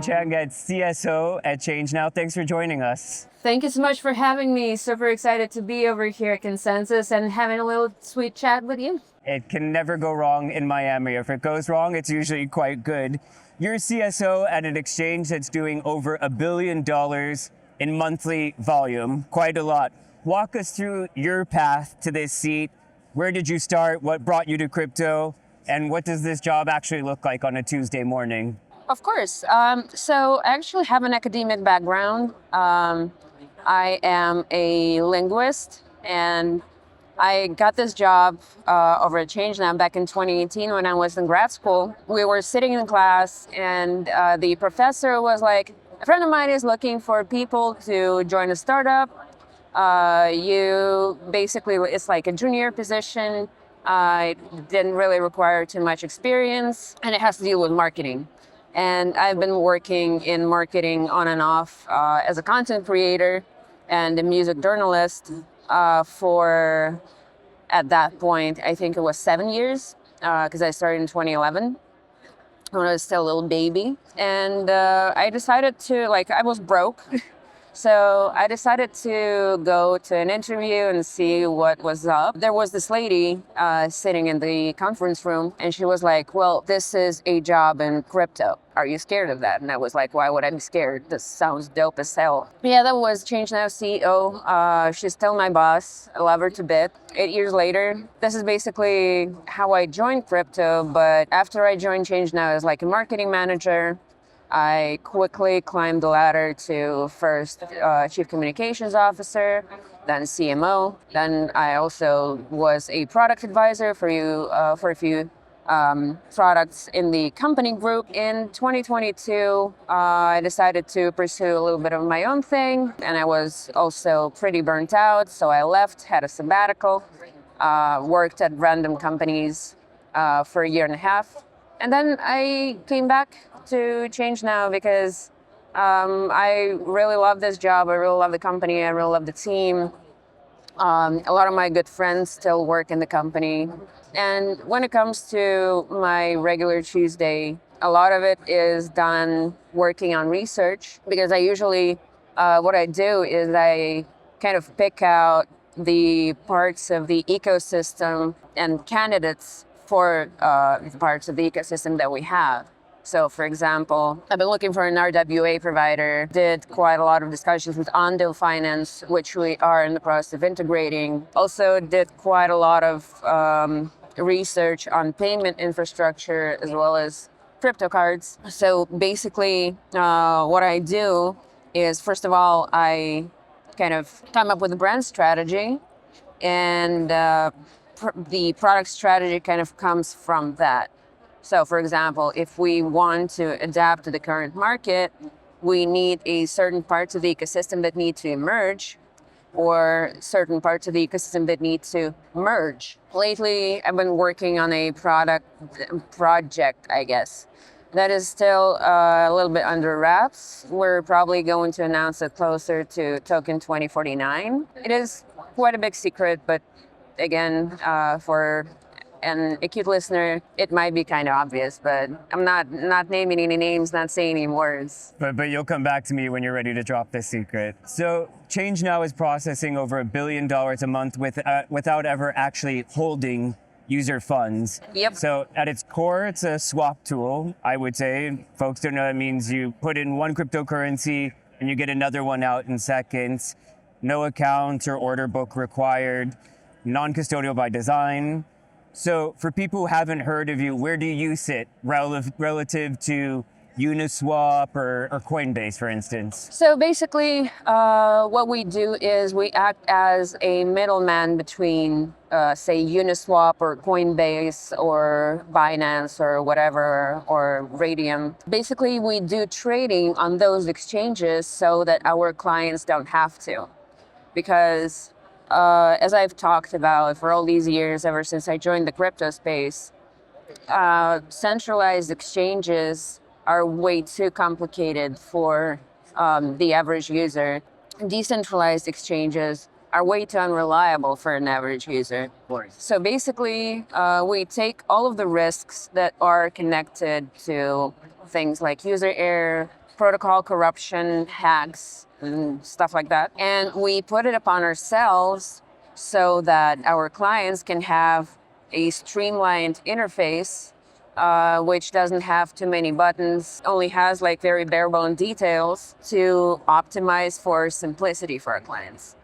Shangett, CSO at ChangeNOW. Thanks for joining us. Thank you so much for having me. Super excited to be over here at Consensus and having a little sweet chat with you. It can never go wrong in Miami. If it goes wrong, it's usually quite good. You're a CSO at an exchange that's doing over $1 billion in monthly volume, quite a lot. Walk us through your path to this seat. Where did you start? What brought you to crypto? And what does this job actually look like on a Tuesday morning? Of course. So I actually have an academic background. I am a linguist, and I got this job over at ChangeNOW back in 2018 when I was in grad school. We were sitting in class, and the professor was like, a friend of mine is looking for people to join a startup. It's like a junior position. It didn't really require too much experience, and it has to deal with marketing. And I've been working in marketing on and off as a content creator and a music journalist for, at that point, I think it was 7 years, because I started in 2011 when I was still a little baby. And I decided to, I was broke. So I decided to go to an interview and see what was up. There was this lady sitting in the conference room, and she was like, well, this is a job in crypto. Are you scared of that? And I was like, why would I be scared? This sounds dope as hell. Yeah, that was ChangeNOW's CEO. She's still my boss. I love her to bit. 8 years later, this is basically how I joined crypto. But after I joined ChangeNOW as like a marketing manager, I quickly climbed the ladder to first Chief Communications Officer, then CMO. Then I also was a product advisor for a few products in the company group. In 2022, I decided to pursue a little bit of my own thing, and I was also pretty burnt out, so I left, had a sabbatical, worked at random companies for a year and a half. And then I came back to ChangeNOW because I really love this job. I really love the company. I really love the team. A lot of my good friends still work in the company. And when it comes to my regular Tuesday, a lot of it is done working on research, because I usually, what I do is I kind of pick out the parts of the ecosystem and candidates for the parts of the ecosystem that we have. So, for example, I've been looking for an RWA provider, did quite a lot of discussions with Ondo Finance, which we are in the process of integrating. Also did quite a lot of research on payment infrastructure as well as crypto cards. So basically, what I do is, first of all, I kind of come up with a brand strategy, and the product strategy kind of comes from that. So, for example, if we want to adapt to the current market, we need a certain parts of the ecosystem that need to emerge, or certain parts of the ecosystem that need to merge. Lately, I've been working on a project, I guess, that is still a little bit under wraps. We're probably going to announce it closer to Token 2049. It is quite a big secret, but again, for an acute listener, it might be kind of obvious, but I'm not naming any names, not saying any words. But you'll come back to me when you're ready to drop this secret. So ChangeNOW is processing over $1 billion a month without ever actually holding user funds. Yep. So at its core, it's a swap tool, I would say. Folks don't know that means you put in one cryptocurrency and you get another one out in seconds. No account or order book required. Non-custodial by design. So for people who haven't heard of you, where do you sit relative to Uniswap or Coinbase, for instance? So basically, what we do is we act as a middleman between, say, Uniswap or Coinbase or Binance or whatever, or Radium. Basically, we do trading on those exchanges so that our clients don't have to. Because as I've talked about for all these years, ever since I joined the crypto space, centralized exchanges are way too complicated for the average user. Decentralized exchanges are way too unreliable for an average user. So basically, we take all of the risks that are connected to things like user error, protocol corruption, hacks, and stuff like that. And we put it upon ourselves so that our clients can have a streamlined interface, which doesn't have too many buttons, only has like very bare bone details to optimize for simplicity for our clients.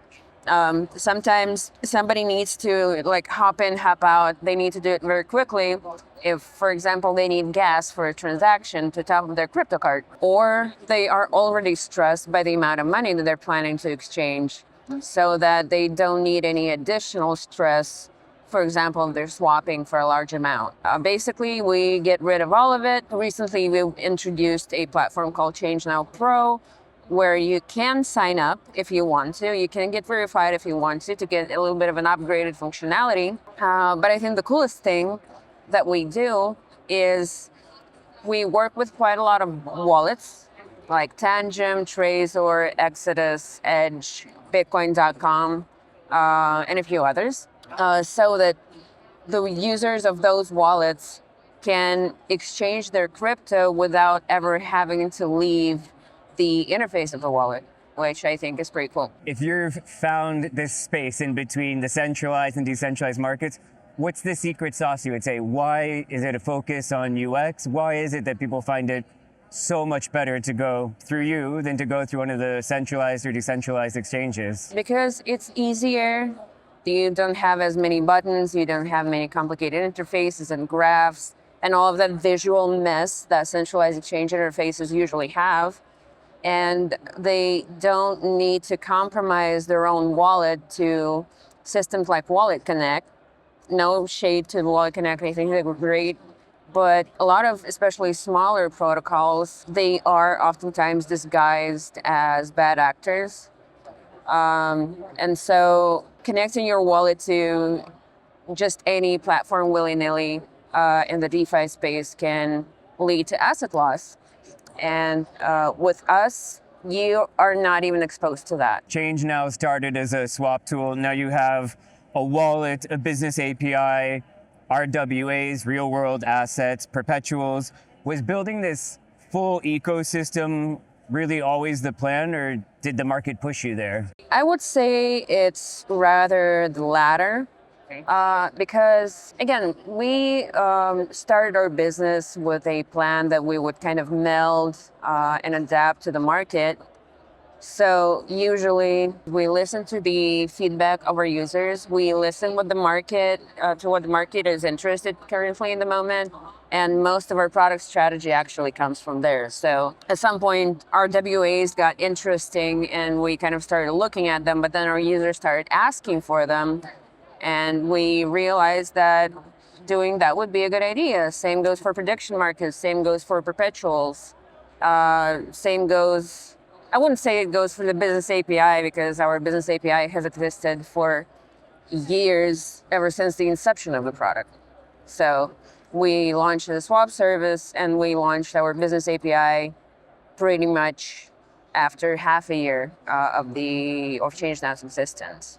Sometimes somebody needs to like hop in, hop out. They need to do it very quickly. If, for example, they need gas for a transaction to top up their crypto card, or they are already stressed by the amount of money that they're planning to exchange, so that they don't need any additional stress. For example, if they're swapping for a large amount. Basically, we get rid of all of it. Recently, we introduced a platform called ChangeNOW Pro, where you can sign up if you want to. You can get verified if you want to get a little bit of an upgraded functionality. But I think the coolest thing that we do is we work with quite a lot of wallets, like Tangem, Trezor, Exodus, Edge, Bitcoin.com, and a few others, so that the users of those wallets can exchange their crypto without ever having to leave the interface of the wallet, which I think is pretty cool. If you've found this space in between the centralized and decentralized markets, what's the secret sauce, you would say? Why is it a focus on UX? Why is it that people find it so much better to go through you than to go through one of the centralized or decentralized exchanges? Because it's easier. You don't have as many buttons. You don't have many complicated interfaces and graphs and all of that visual mess that centralized exchange interfaces usually have. And they don't need to compromise their own wallet to systems like Wallet Connect. No shade to Wallet Connect, I think they were great. But a lot of, especially smaller protocols, they are oftentimes disguised as bad actors. And so connecting your wallet to just any platform willy-nilly in the DeFi space can lead to asset loss. And with us, you are not even exposed to that. ChangeNOW started as a swap tool. Now you have a wallet, a business API, RWAs, real world assets, perpetuals. Was building this full ecosystem really always the plan, or did the market push you there? I would say it's rather the latter. Because again, we started our business with a plan that we would kind of meld and adapt to the market. So usually we listen to the feedback of our users. We listen with the market to what the market is interested currently in the moment. And most of our product strategy actually comes from there. So at some point, our RWAs got interesting and we kind of started looking at them, but then our users started asking for them. And we realized that doing that would be a good idea. Same goes for prediction markets, same goes for perpetuals, same goes, I wouldn't say it goes for the business API, because our business API has existed for years, ever since the inception of the product. So we launched the swap service and we launched our business API pretty much after half a year of ChangeNOW's existence.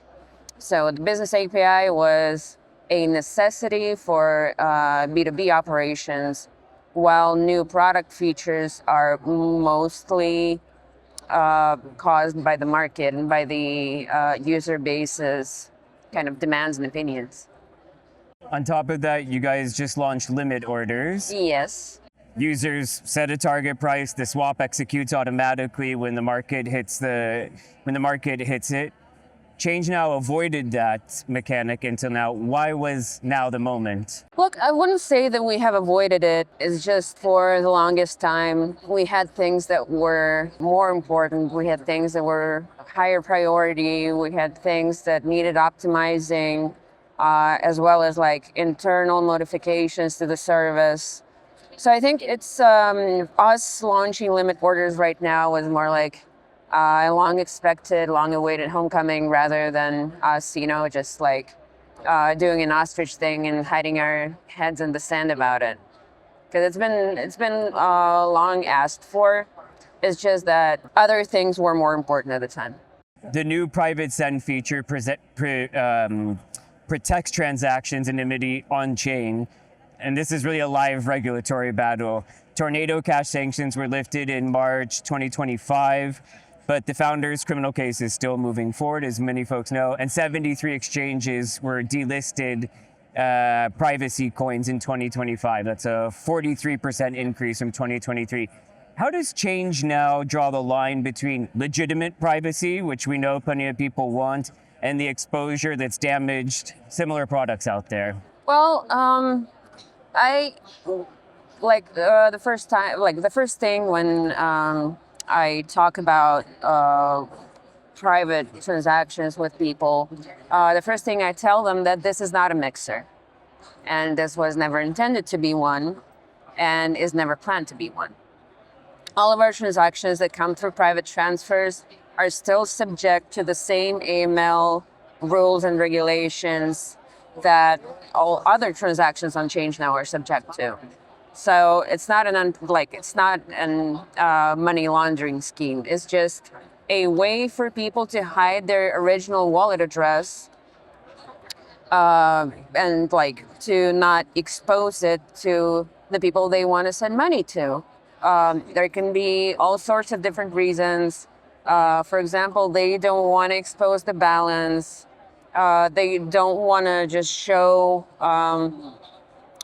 So the business API was a necessity for B2B operations, while new product features are mostly caused by the market and by the user base's kind of demands and opinions. On top of that, you guys just launched limit orders. Yes. Users set a target price, the swap executes automatically when the market hits it. ChangeNOW avoided that mechanic until now. Why was now the moment? Look, I wouldn't say that we have avoided it. It's just for the longest time, we had things that were more important. We had things that were higher priority. We had things that needed optimizing, as well as like internal modifications to the service. So I think it's us launching limit orders right now was more like a long expected, long awaited homecoming, rather than us, just like doing an ostrich thing and hiding our heads in the sand about it. Because it's been long asked for. It's just that other things were more important at the time. The new PrivateSend feature protects transactions anonymity on chain. And this is really a live regulatory battle. Tornado cash sanctions were lifted in March 2025, but the founder's criminal case is still moving forward, as many folks know, and 73 exchanges were delisted privacy coins in 2025. That's a 43% increase from 2023. How does ChangeNOW draw the line between legitimate privacy, which we know plenty of people want, and the exposure that's damaged similar products out there? Well, I like the first thing when I talk about private transactions with people, the first thing I tell them that this is not a mixer, and this was never intended to be one, and is never planned to be one. All of our transactions that come through private transfers are still subject to the same AML rules and regulations that all other transactions on ChangeNOW are subject to. So it's not an money laundering scheme. It's just a way for people to hide their original wallet address and to not expose it to the people they want to send money to. There can be all sorts of different reasons. For example, they don't want to expose the balance. They don't want to just show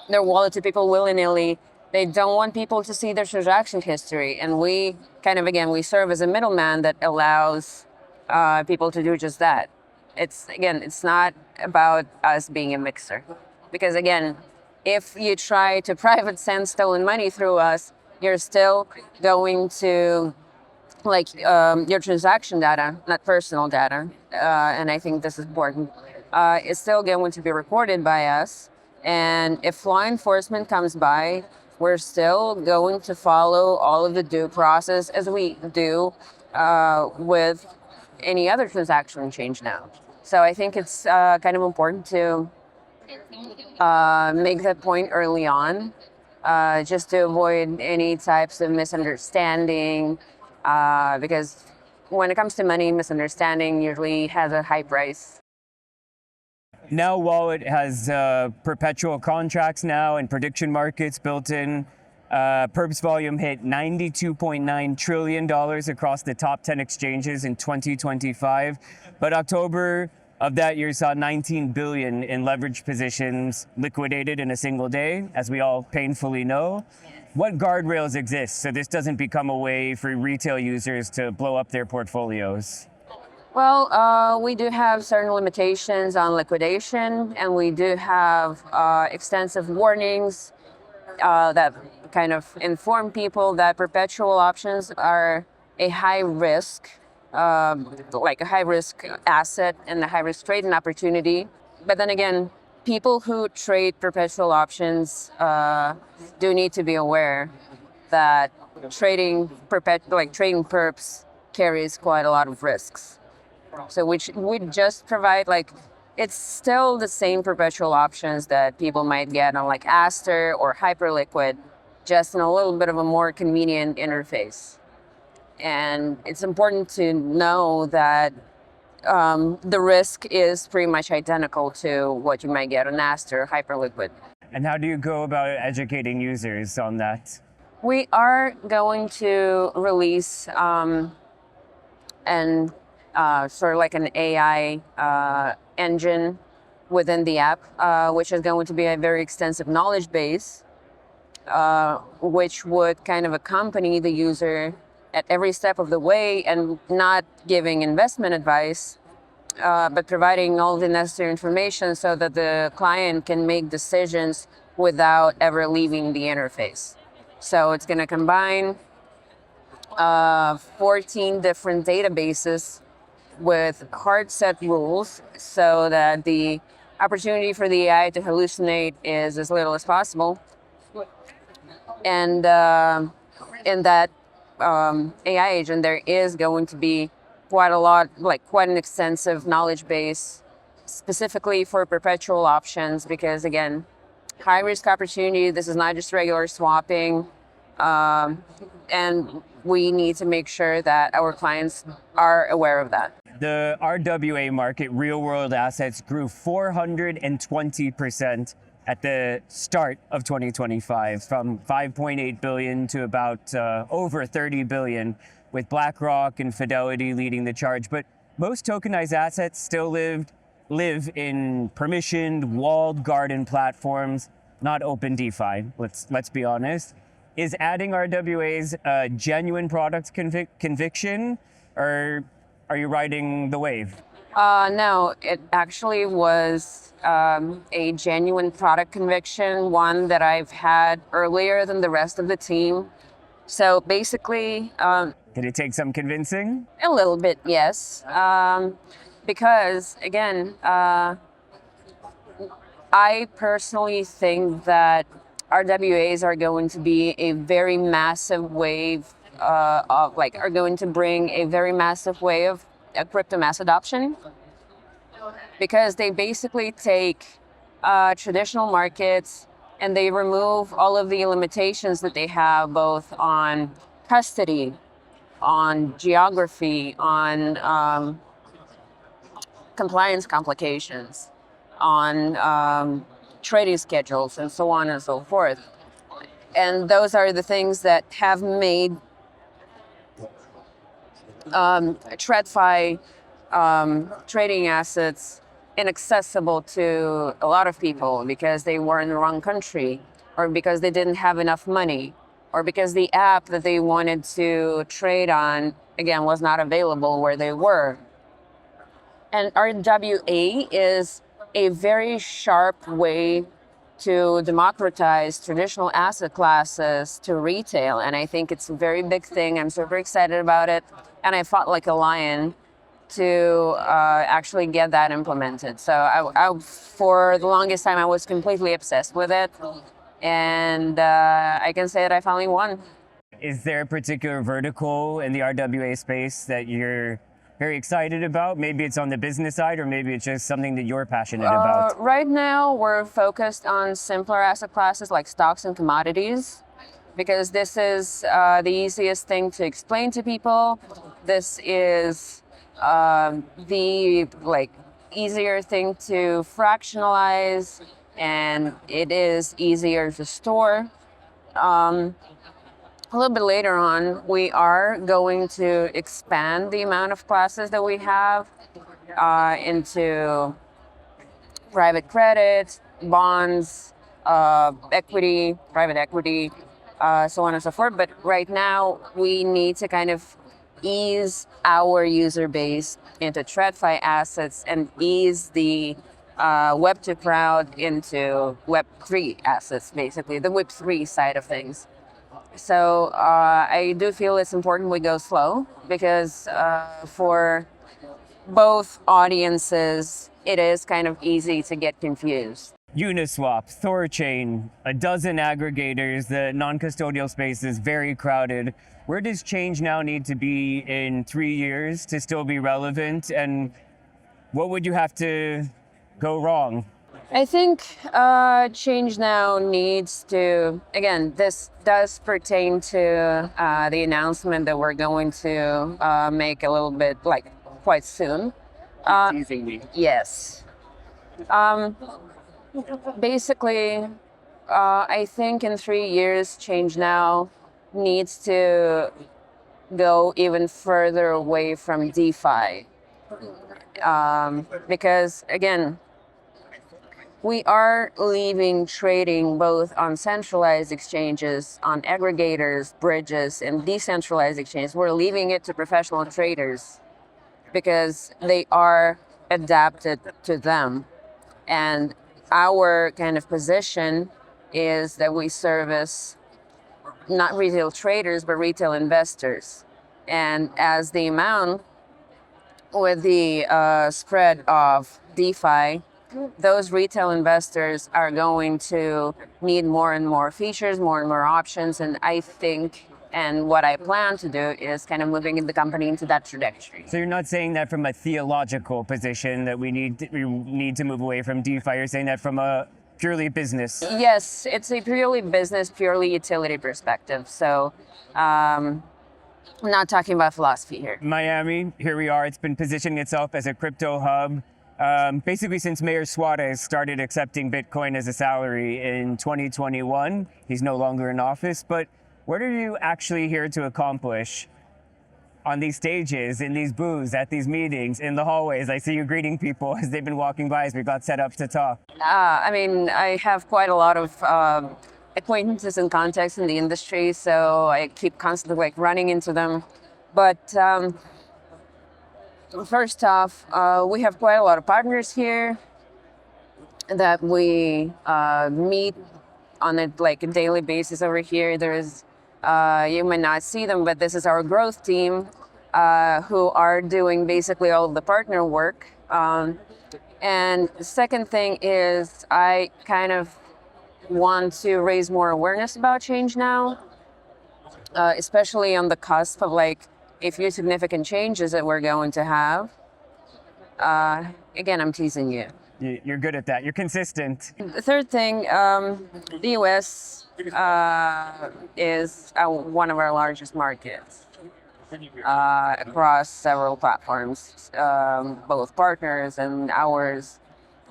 their wallet to people willy-nilly. They don't want people to see their transaction history. And we serve as a middleman that allows people to do just that. It's not about us being a mixer. Because again, if you try to private send stolen money through us, you're still going to your transaction data, not personal data, and I think this is important, is still going to be recorded by us. And if law enforcement comes by, we're still going to follow all of the due process as we do with any other transaction in ChangeNOW. So I think it's kind of important to make that point early on, just to avoid any types of misunderstanding, because when it comes to money, misunderstanding usually has a high price. Now Wallet has perpetual contracts now and prediction markets built in. Perps volume hit $92.9 trillion across the top 10 exchanges in 2025. But October of that year saw 19 billion in leverage positions liquidated in a single day, as we all painfully know. What guardrails exist so this doesn't become a way for retail users to blow up their portfolios? Well, we do have certain limitations on liquidation, and we do have extensive warnings that kind of inform people that perpetual options are a high risk, a high risk asset and a high risk trading opportunity. But then again, people who trade perpetual options do need to be aware that trading perps carries quite a lot of risks. So we just provide it's still the same perpetual options that people might get on Aster or Hyperliquid, just in a little bit of a more convenient interface. And it's important to know that the risk is pretty much identical to what you might get on Aster or Hyperliquid. And how do you go about educating users on that? We are going to release an AI engine within the app, which is going to be a very extensive knowledge base, which would kind of accompany the user at every step of the way, and not giving investment advice, but providing all the necessary information so that the client can make decisions without ever leaving the interface. So it's going to combine 14 different databases with hard set rules so that the opportunity for the AI to hallucinate is as little as possible. And in that AI agent, there is going to be quite an extensive knowledge base specifically for perpetual options, because again, high risk opportunity, this is not just regular swapping. And we need to make sure that our clients are aware of that. The RWA market, real world assets, grew 420% at the start of 2025, from 5.8 billion to about over 30 billion, with BlackRock and Fidelity leading the charge. But most tokenized assets still live in permissioned, walled garden platforms, not open DeFi. Let's be honest. Is adding RWAs a genuine product conviction, or are you riding the wave? No, it actually was a genuine product conviction, one that I've had earlier than the rest of the team. So basically, Did it take some convincing? a little bit, yes. Because again, I personally think that RWAs are going to be a very massive wave are going to bring a very massive wave of crypto mass adoption, because they basically take traditional markets and they remove all of the limitations that they have both on custody, on geography, on compliance complications, on trading schedules, and so on and so forth. And those are the things that have made TradFi trading assets inaccessible to a lot of people because they were in the wrong country, or because they didn't have enough money, or because the app that they wanted to trade on, again, was not available where they were. And RWA is a very sharp way to democratize traditional asset classes to retail. And I think it's a very big thing. I'm super excited about it. And I fought like a lion to actually get that implemented. So I, for the longest time, I was completely obsessed with it. And I can say that I finally won. Is there a particular vertical in the RWA space that you're very excited about? Maybe it's on the business side, or maybe it's just something that you're passionate about. Right now, we're focused on simpler asset classes like stocks and commodities, because this is the easiest thing to explain to people. This is the easier thing to fractionalize, and it is easier to store. A little bit later on, we are going to expand the amount of classes that we have into private credit, bonds, equity, private equity, so on and so forth. But right now, we need to kind of ease our user base into TradFi assets and ease the Web2 crowd into Web3 assets, basically, the Web3 side of things. So I do feel it's important we go slow, because for both audiences, it is kind of easy to get confused. Uniswap, Thorchain, a dozen aggregators. The non-custodial space is very crowded. Where does ChangeNOW need to be in 3 years to still be relevant? And what would you have to go wrong? I think ChangeNOW needs to, again, this does pertain to the announcement that we're going to make a little bit, quite soon. Teasing me. Yes. Basically, I think in 3 years, ChangeNOW needs to go even further away from DeFi. Because, again, we are leaving trading both on centralized exchanges, on aggregators, bridges, and decentralized exchanges. We're leaving it to professional traders because they are adapted to them. And our kind of position is that we service not retail traders, but retail investors. And as the amount with the spread of DeFi, those retail investors are going to need more and more features, more and more options. And I think, and what I plan to do is kind of moving the company into that trajectory. So you're not saying that from a theological position that we need to move away from DeFi. You're saying that from a purely business. Yes, it's a purely business, purely utility perspective. So I'm not talking about philosophy here. Miami, here we are. It's been positioning itself as a crypto hub. Basically, since Mayor Suarez started accepting Bitcoin as a salary in 2021, he's no longer in office. But what are you actually here to accomplish on these stages, in these booths, at these meetings, in the hallways? I see you greeting people as they've been walking by as we got set up to talk. I have quite a lot of acquaintances and contacts in the industry, so I keep constantly running into them. But first off, we have quite a lot of partners here that we meet on a daily basis over here. There's you may not see them, but this is our growth team who are doing basically all of the partner work. And the second thing is I kind of want to raise more awareness about ChangeNOW, especially on the cusp of a few significant changes that we're going to have. Again, I'm teasing you. You're good at that. You're consistent. The third thing, the US is one of our largest markets across several platforms, both partners and ours.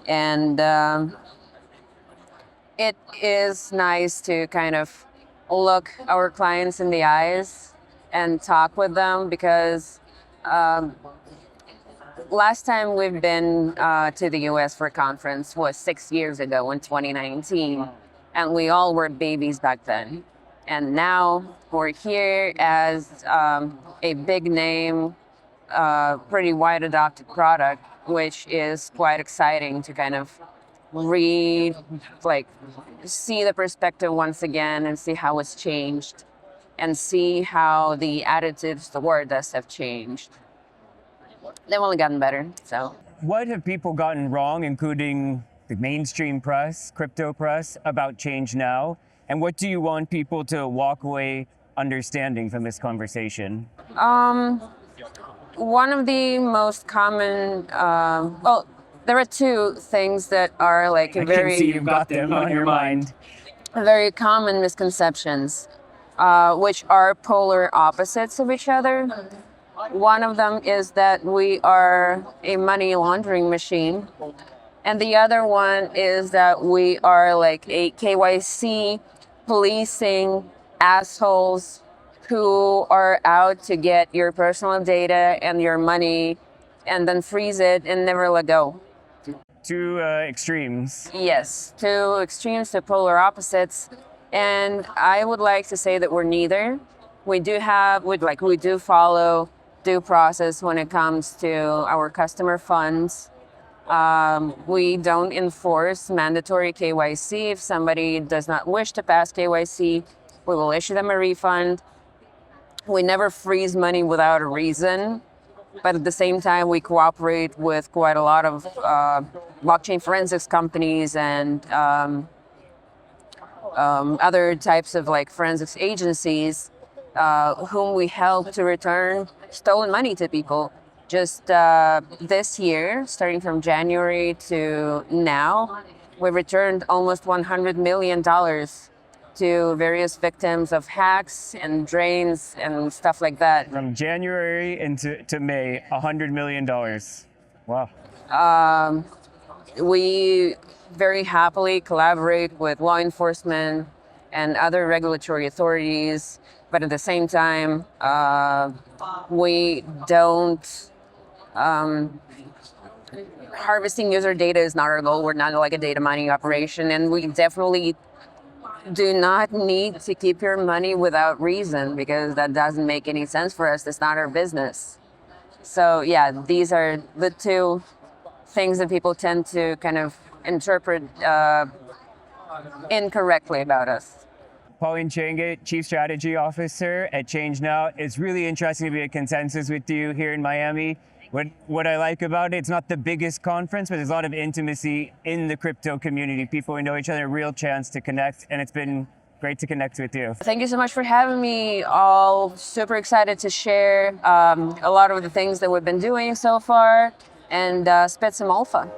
And it is nice to kind of look our clients in the eyes and talk with them, because last time we've been to the US for a conference was 6 years ago in 2019, and we all were babies back then. And now we're here as a big name, pretty wide adopted product, which is quite exciting to kind of see the perspective once again and see how it's changed and see how the attitudes toward us have changed. They've only gotten better, so. What have people gotten wrong, including the mainstream press, crypto press, about ChangeNOW? And what do you want people to walk away understanding from this conversation? One of the most common, there are two things that are I can see you've got them on your mind. very common misconceptions, which are polar opposites of each other. One of them is that we are a money laundering machine. And the other one is that we are like a KYC policing assholes who are out to get your personal data and your money and then freeze it and never let go. Two extremes. Yes, two extremes, two polar opposites. And I would like to say that we're neither. We do follow due process when it comes to our customer funds. We don't enforce mandatory KYC. If somebody does not wish to pass KYC, we will issue them a refund. We never freeze money without a reason, but at the same time, we cooperate with quite a lot of blockchain forensics companies and other types of forensics agencies whom we help to return stolen money to people. Just this year, starting from January to now, we've returned almost $100 million to various victims of hacks and drains and stuff like that. From January to May, $100 million. Wow. We very happily collaborate with law enforcement and other regulatory authorities, but at the same time, we don't. Harvesting user data is not our goal. We're not like a data mining operation, and we definitely do not need to keep your money without reason, because that doesn't make any sense for us. It's not our business. So yeah, these are the two things that people tend to kind of interpret incorrectly about us. Pauline Shangett, Chief Strategy Officer at ChangeNOW. It's really interesting to be at Consensus with you here in Miami. What I like about it, it's not the biggest conference, but there's a lot of intimacy in the crypto community. People who know each other, a real chance to connect, and it's been great to connect with you. Thank you so much for having me. All super excited to share a lot of the things that we've been doing so far and spit some alpha.